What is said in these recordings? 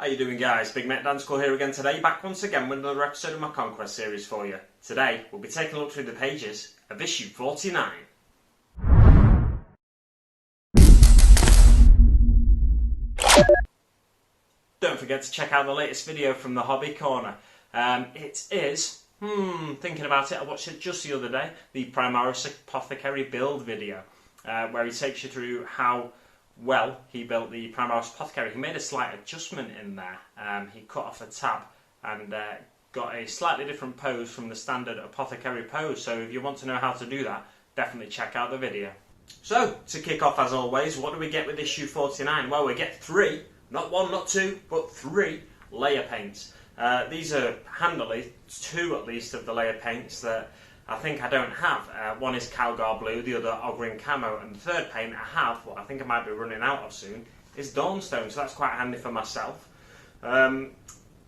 How you doing, guys? Big Mate Dancecall here again today, back once again with another episode of my Conquest series for you. Today, we'll be taking a look through the pages of issue 49. Don't forget to check out the latest video from the Hobby Corner. It is, thinking about it, I watched it just the other day, the Primaris Apothecary build video, where he takes you through how well he built the Primaris Apothecary. He made a slight adjustment in there. He cut off a tab and got a slightly different pose from the standard Apothecary pose. So if you want to know how to do that, definitely check out the video. So, to kick off as always, what do we get with issue 49? Well, we get 3, not 1, not 2, but 3 layer paints. These are handily 2 at least of the layer paints that I think I don't have. One is Calgar Blue, the other Ogryn Camo, and the third paint I have, what I think I might be running out of soon, is Dawnstone, so that's quite handy for myself. And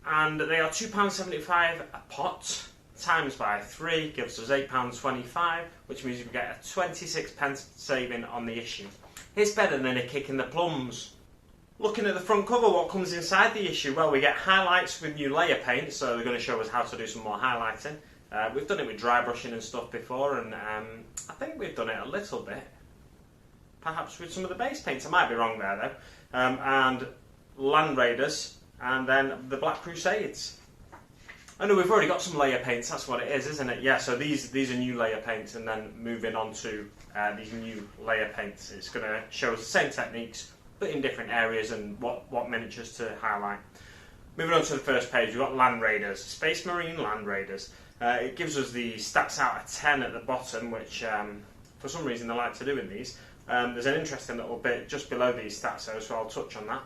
they are £2.75 a pot, times by 3 gives us £8.25, which means you get a 26p saving on the issue. It's better than a kick in the plums. Looking at the front cover, what comes inside the issue? Well, we get highlights with new layer paint, so they're going to show us how to do some more highlighting. We've done it with dry brushing and stuff before, and I think we've done it a little bit, perhaps with some of the base paints. I might be wrong there though. And Land Raiders, and then the Black Crusades. I know we've already got some layer paints, that's what it is, isn't it? Yeah, so these are new layer paints, and then moving on to these new layer paints. It's going to show us the same techniques, but in different areas and what miniatures to highlight. Moving on to the first page, we've got Land Raiders, Space Marine Land Raiders. It gives us the stats out of 10 at the bottom, which for some reason they like to do in these. There's an interesting little bit just below these stats though, so I'll touch on that.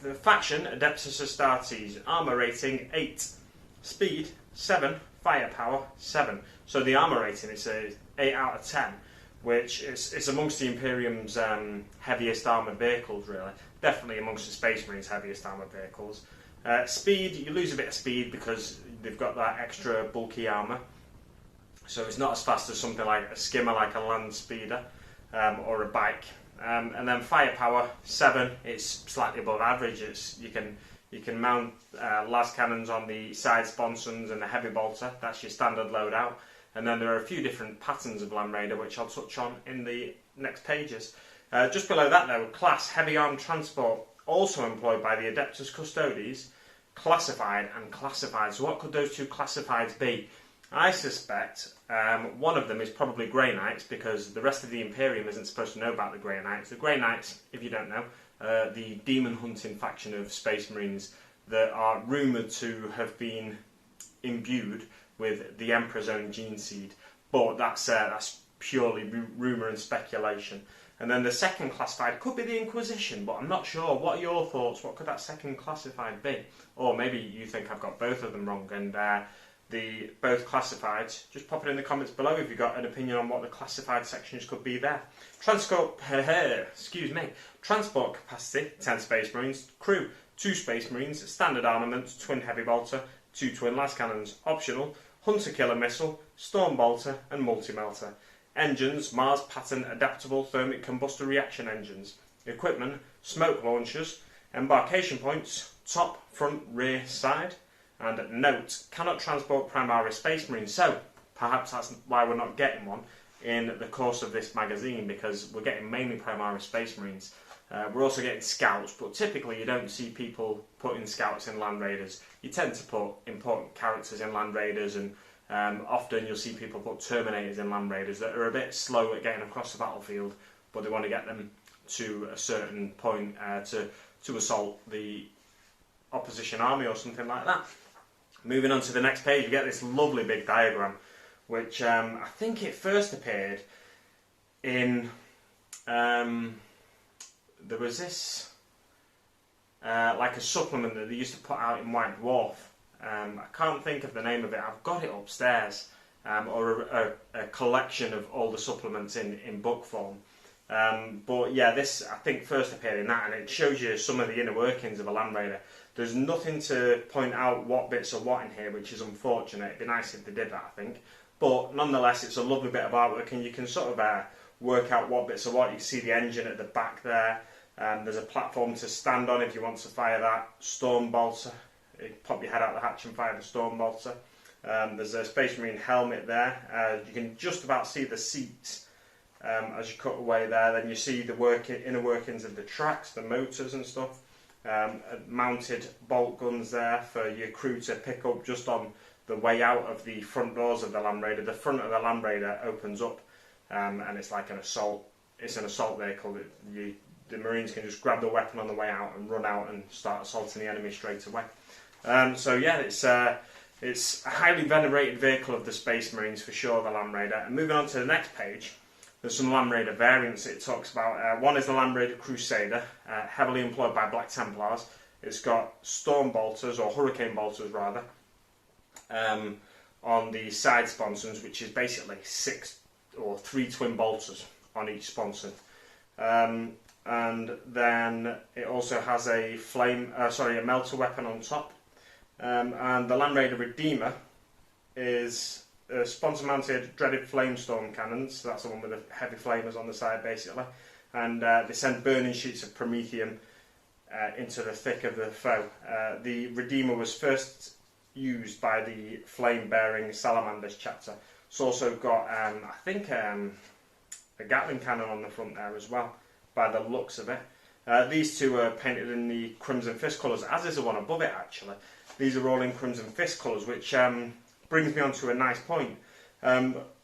The faction, Adeptus Astartes, armour rating 8, speed 7, firepower 7. So the armour rating is a 8 out of 10, which is amongst the Imperium's heaviest armoured vehicles, really. Definitely amongst the Space Marines' heaviest armoured vehicles. Speed, you lose a bit of speed because they've got that extra bulky armour, so it's not as fast as something like a skimmer, like a land speeder or a bike. And then firepower 7, it's slightly above average. You can mount las cannons on the side sponsons and the heavy bolter. That's your standard loadout. And then there are a few different patterns of Land Raider which I'll touch on in the next pages. Just below that though, class heavy armed transport, also employed by the Adeptus Custodes, classified and classified. So what could those two classifieds be? I suspect one of them is probably Grey Knights, because the rest of the Imperium isn't supposed to know about the Grey Knights. The Grey Knights, if you don't know, the demon hunting faction of Space Marines that are rumoured to have been imbued with the Emperor's own gene seed, but that's purely rumour and speculation. And then the second classified could be the Inquisition, but I'm not sure. What are your thoughts? What could that second classified be? Or maybe you think I've got both of them wrong, and both classifieds, just pop it in the comments below if you've got an opinion on what the classified sections could be there. Transport capacity, 10 Space Marines. Crew, 2 Space Marines. Standard armament, twin heavy bolter, 2 twin las cannons. Optional, hunter killer missile, storm bolter, and multi-melter. Engines, Mars pattern adaptable thermic combustor reaction engines. Equipment, smoke launchers. Embarkation points, top, front, rear, side. And note, cannot transport Primaris Space Marines. So perhaps that's why we're not getting one in the course of this magazine, because we're getting mainly Primaris Space Marines. We're also getting scouts, but typically you don't see people putting scouts in Land Raiders. You tend to put important characters in Land Raiders, and often you'll see people put Terminators in Land Raiders that are a bit slow at getting across the battlefield, but they want to get them to a certain point to assault the opposition army or something like that. Moving on to the next page, you get this lovely big diagram, which I think it first appeared in... there was this like a supplement that they used to put out in White Dwarf. I can't think of the name of it. I've got it upstairs, or a collection of all the supplements in book form. But yeah, this I think first appeared in that, and it shows you some of the inner workings of a Land Raider. There's nothing to point out what bits are what in here, which is unfortunate. It'd be nice if they did that, I think. But nonetheless, it's a lovely bit of artwork, and you can sort of work out what bits are what. You can see the engine at the back there. There's a platform to stand on if you want to fire that storm bolter. You pop your head out the hatch and fire the storm bolter. There's a Space Marine helmet there. You can just about see the seats as you cut away there. Then you see the inner workings of the tracks, the motors and stuff. Mounted bolt guns there for your crew to pick up just on the way out of the front doors of the Land Raider. The front of the Land Raider opens up, and it's like an assault. It's an assault vehicle. The Marines can just grab the weapon on the way out and run out and start assaulting the enemy straight away. So yeah, it's a highly venerated vehicle of the Space Marines for sure, the Land Raider. And moving on to the next page, there's some Land Raider variants it talks about. One is the Lambretta Crusader, heavily employed by Black Templars. It's got storm bolters, or hurricane bolters rather, on the side sponsons, which is basically 3 twin bolters on each sponson. And then it also has a melter weapon on top. And the Land Raider Redeemer is sponsor-mounted dreaded flamestorm cannons. So that's the one with the heavy flamers on the side, basically. And they send burning sheets of promethium into the thick of the foe. The Redeemer was first used by the flame-bearing Salamanders chapter. It's also got, I think, a Gatling cannon on the front there as well, by the looks of it. These two are painted in the Crimson Fist colours, as is the one above it actually. These are all in Crimson Fist colours, which brings me on to a nice point.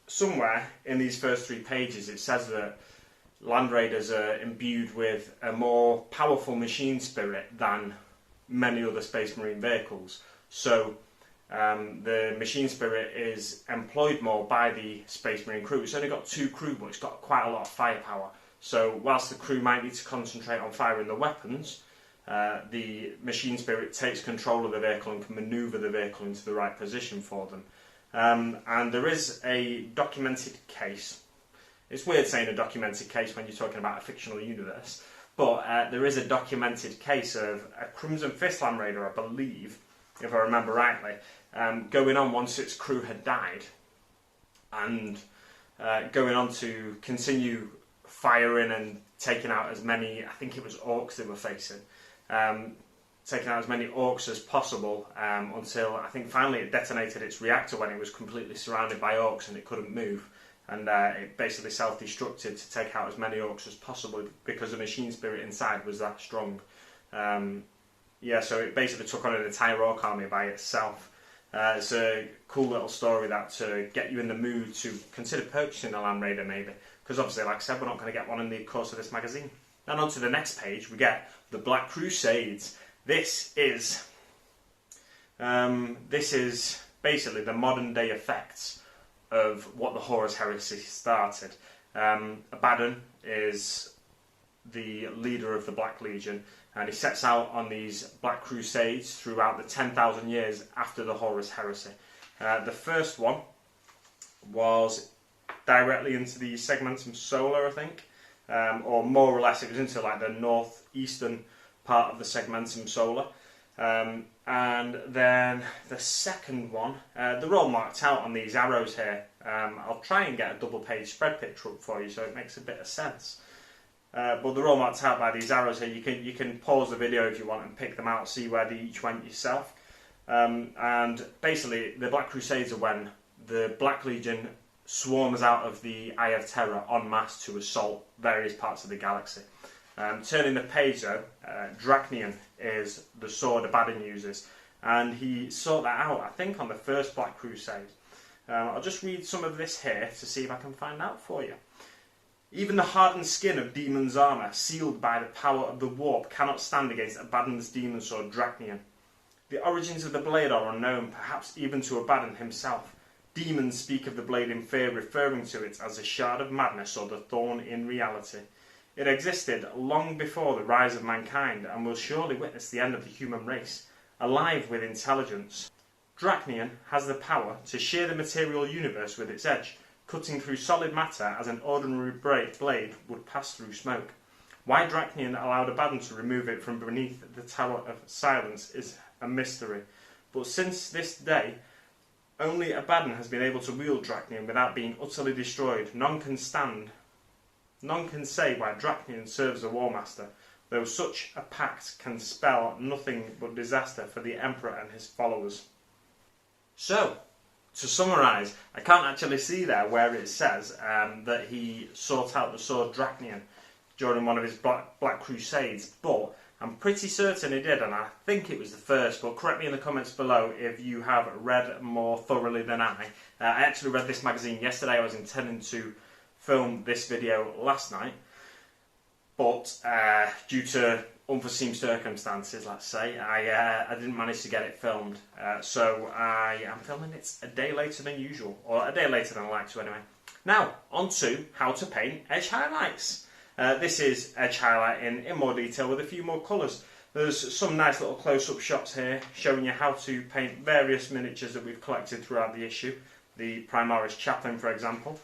Somewhere in these first 3 pages it says that Land Raiders are imbued with a more powerful machine spirit than many other Space Marine vehicles. So the machine spirit is employed more by the Space Marine crew. It's only got 2 crew, but it's got quite a lot of firepower. So whilst the crew might need to concentrate on firing the weapons, the machine spirit takes control of the vehicle and can manoeuvre the vehicle into the right position for them. And there is a documented case. It's weird saying a documented case when you're talking about a fictional universe, but there is a documented case of a Crimson Fist Land Raider, I believe, if I remember rightly, going on once its crew had died, and going on to continue firing and taking out as many, I think it was orcs they were facing, taking out as many orcs as possible until I think finally it detonated its reactor when it was completely surrounded by orcs and it couldn't move, and it basically self-destructed to take out as many orcs as possible because the machine spirit inside was that strong. Yeah, so it basically took on an entire orc army by itself. It's a cool little story that to get you in the mood to consider purchasing a Land Raider maybe, because obviously, like I said, we're not going to get one in the course of this magazine. Then on to the next page, we get the Black Crusades. This is basically the modern day effects of what the Horus Heresy started. Abaddon is the leader of the Black Legion, and he sets out on these Black Crusades throughout the 10,000 years after the Horus Heresy. The first one was directly into the Segmentum Solar, I think, or more or less it was into like the northeastern part of the Segmentum Solar. And then the second one, they're all marked out on these arrows here. I'll try and get a double page spread picture up for you so it makes a bit of sense. But they're all marked out by these arrows here. You can pause the video if you want and pick them out, see where they each went yourself. And basically the Black Crusades are when the Black Legion swarms out of the Eye of Terror en masse to assault various parts of the galaxy. Turning the page though, Drach'nyen is the sword Abaddon uses, and he sought that out I think on the first Black Crusade. I'll just read some of this here to see if I can find out for you. Even the hardened skin of Demon's armour, sealed by the power of the warp, cannot stand against Abaddon's demon sword Drach'nyen. The origins of the blade are unknown, perhaps even to Abaddon himself. Demons speak of the blade in fear, referring to it as a shard of madness or the thorn in reality. It existed long before the rise of mankind and will surely witness the end of the human race, alive with intelligence. Drach'nyen has the power to shear the material universe with its edge, cutting through solid matter as an ordinary blade would pass through smoke. Why Drach'nyen allowed Abaddon to remove it from beneath the Tower of Silence is a mystery, but since this day, only Abaddon has been able to wield Drach'nyen without being utterly destroyed. None can say why Drach'nyen serves as a War Master, though such a pact can spell nothing but disaster for the Emperor and his followers. So, to summarise, I can't actually see there where it says that he sought out the sword Drach'nyen during one of his Black Crusades, but I'm pretty certain he did, and I think it was the first, but correct me in the comments below if you have read more thoroughly than I. I actually read this magazine yesterday. I was intending to film this video last night, but due to unforeseen circumstances, let's say, I didn't manage to get it filmed. So I am filming it a day later than usual, or a day later than I like to anyway. Now, on to how to paint edge highlights. This is edge highlighting in more detail with a few more colours. There's some nice little close-up shots here showing you how to paint various miniatures that we've collected throughout the issue. The Primaris Chaplain, for example.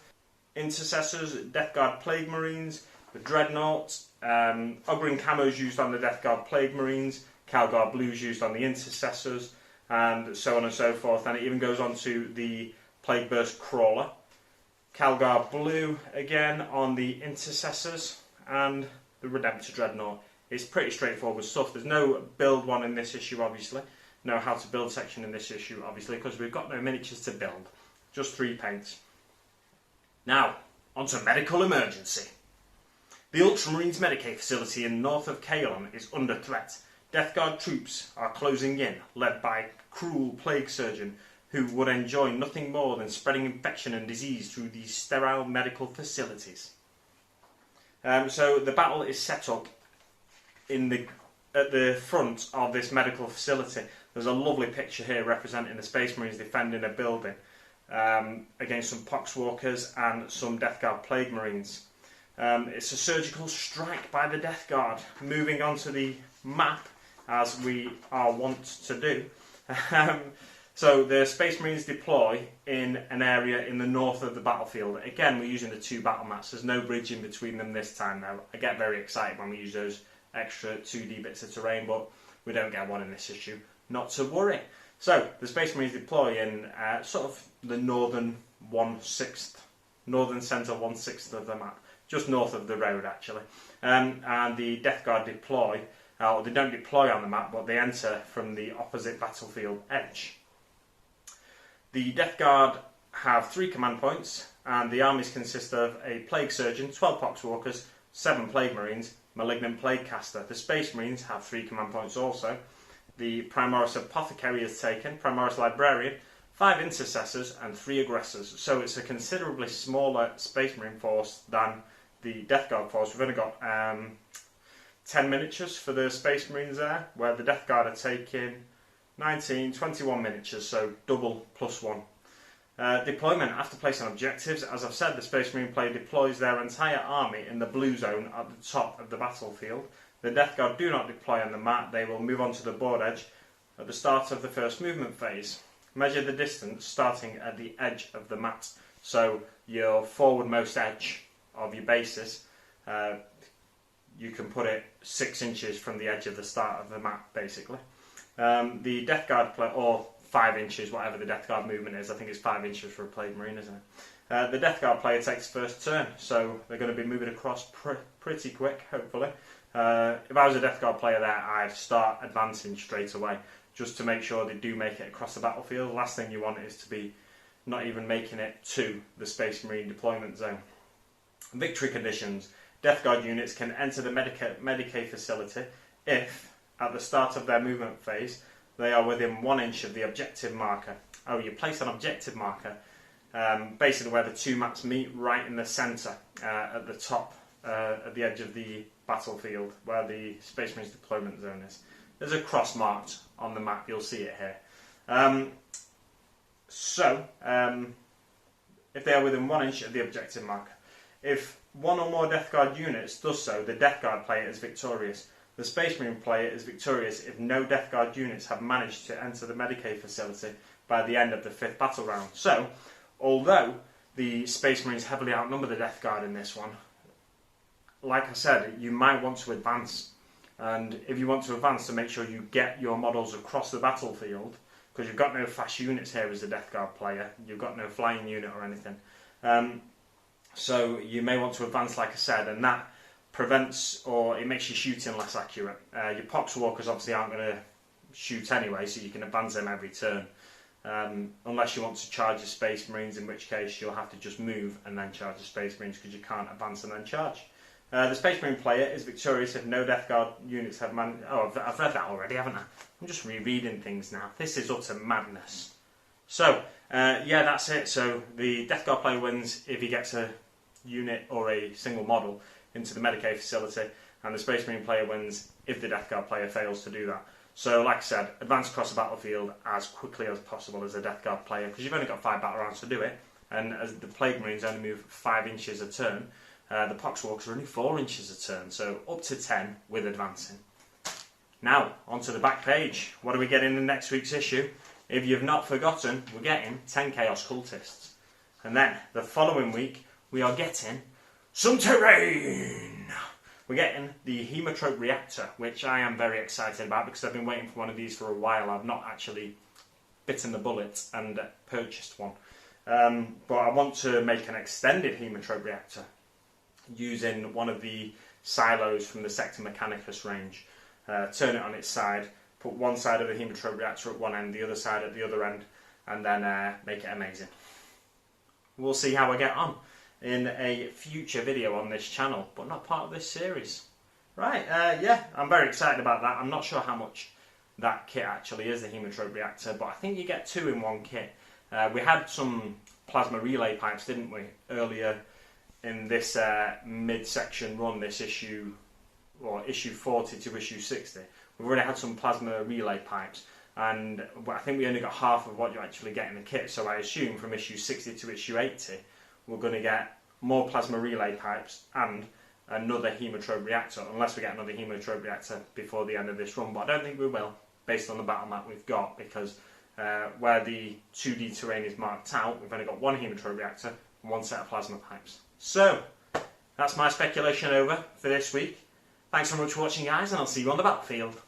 Intercessors, Death Guard Plague Marines, the Dreadnought, Ogryn camos used on the Death Guard Plague Marines, Calgar Blues used on the Intercessors, and so on and so forth. And it even goes on to the Plague Burst Crawler. Calgar Blue again on the Intercessors, and the Redemptor Dreadnought. It's pretty straightforward stuff. There's no build one in this issue, obviously. No how to build section in this issue, obviously, because we've got no miniatures to build. Just 3 paints. Now, onto medical emergency. The Ultramarines Medicaid facility in north of Caelon is under threat. Death Guard troops are closing in, led by cruel plague surgeon who would enjoy nothing more than spreading infection and disease through these sterile medical facilities. So the battle is set up at the front of this medical facility. There's a lovely picture here representing the Space Marines defending a building against some Poxwalkers and some Death Guard Plague Marines. It's a surgical strike by the Death Guard, moving onto the map as we are wont to do. So the Space Marines deploy in an area in the north of the battlefield. Again, we're using the 2 battle maps. There's no bridge in between them this time now. I get very excited when we use those extra 2D bits of terrain, but we don't get one in this issue. Not to worry. So the Space Marines deploy in sort of the northern centre 1/6 of the map. Just north of the road, actually. And the Death Guard deploy, or they don't deploy on the map, but they enter from the opposite battlefield edge. The Death Guard have 3 command points, and the armies consist of a Plague Surgeon, 12 Poxwalkers, 7 Plague Marines, Malignant Plague Caster. The Space Marines have 3 command points also. The Primaris Apothecary is taken, Primaris Librarian, 5 Intercessors, and 3 Aggressors. So it's a considerably smaller Space Marine force than the Death Guard force. We've only got 10 miniatures for the Space Marines there, where the Death Guard are taking 19, 21 miniatures, so double plus 1. Deployment after placing objectives. As I've said, the Space Marine player deploys their entire army in the blue zone at the top of the battlefield. The Death Guard do not deploy on the map. They will move on to the board edge at the start of the first movement phase. Measure the distance starting at the edge of the mat. So your forwardmost edge of your bases, you can put it 6 inches from the edge of the start of the map, basically. The Death Guard player, or 5 inches, whatever the Death Guard movement is. I think it's 5 inches for a Plague Marine, isn't it? The Death Guard player takes first turn, so they're going to be moving across pretty quick, hopefully. If I was a Death Guard player there, I'd start advancing straight away, just to make sure they do make it across the battlefield. The last thing you want is to be not even making it to the Space Marine deployment zone. Victory conditions. Death Guard units can enter the Medicaid facility if, at the start of their movement phase, they are within 1 inch of the objective marker. Oh, you place an objective marker, basically where the 2 maps meet, right in the centre, at the top, at the edge of the battlefield, where the Space Marines deployment zone is. There's a cross marked on the map, you'll see it here. If they are within 1 inch of the objective marker. If 1 or more Death Guard units does so, the Death Guard player is victorious. The Space Marine player is victorious if no Death Guard units have managed to enter the Medicaid facility by the end of the 5th battle round. So, although the Space Marines heavily outnumber the Death Guard in this one, like I said, you might want to advance. And if you want to advance, to make sure you get your models across the battlefield, because you've got no fast units here as a Death Guard player, you've got no flying unit or anything. So you may want to advance, like I said, and that prevents, or it makes your shooting less accurate. Your poxwalkers obviously aren't going to shoot anyway, so you can advance them every turn. Unless you want to charge your Space Marines, in which case you'll have to just move and then charge the Space Marines because you can't advance and then charge. The Space Marine player is victorious if no Death Guard units have Oh, I've read that already, haven't I? I'm just rereading things now. This is utter madness. So, yeah, that's it. So the Death Guard player wins if he gets a unit or a single model into the Medicaid facility, and the Space Marine player wins if the Death Guard player fails to do that. So, like I said, advance across the battlefield as quickly as possible as a Death Guard player, because you've only got 5 battle rounds to do it, and as the Plague Marines only move 5 inches a turn, the Poxwalkers are only 4 inches a turn, so up to 10 with advancing. Now, onto the back page. What do we get in the next week's issue? If you've not forgotten, we're getting 10 Chaos Cultists. And then, the following week, we are getting some terrain! We're getting the Hemotrope Reactor, which I am very excited about because I've been waiting for one of these for a while. I've not actually bitten the bullet and purchased one. But I want to make an extended Hemotrope Reactor using one of the silos from the Sector Mechanicus range. Turn it on its side, put one side of the Hemotrope Reactor at one end, the other side at the other end, and then make it amazing. We'll see how I get on in a future video on this channel, but not part of this series. Right, yeah, I'm very excited about that. I'm not sure how much that kit actually is, the Hemotrope Reactor, but I think you get 2 in one kit. We had some plasma relay pipes, didn't we, earlier in this mid-section run, this issue, or issue 40 to issue 60. We've already had some plasma relay pipes, and I think we only got half of what you actually get in the kit, so I assume from issue 60 to issue 80 we're going to get more plasma relay pipes and another Hemotrope Reactor, unless we get another Hemotrope Reactor before the end of this run, but I don't think we will, based on the battle map we've got, because where the 2D terrain is marked out, we've only got 1 Hemotrope Reactor and 1 set of plasma pipes. So, that's my speculation over for this week. Thanks very much for watching, guys, and I'll see you on the battlefield.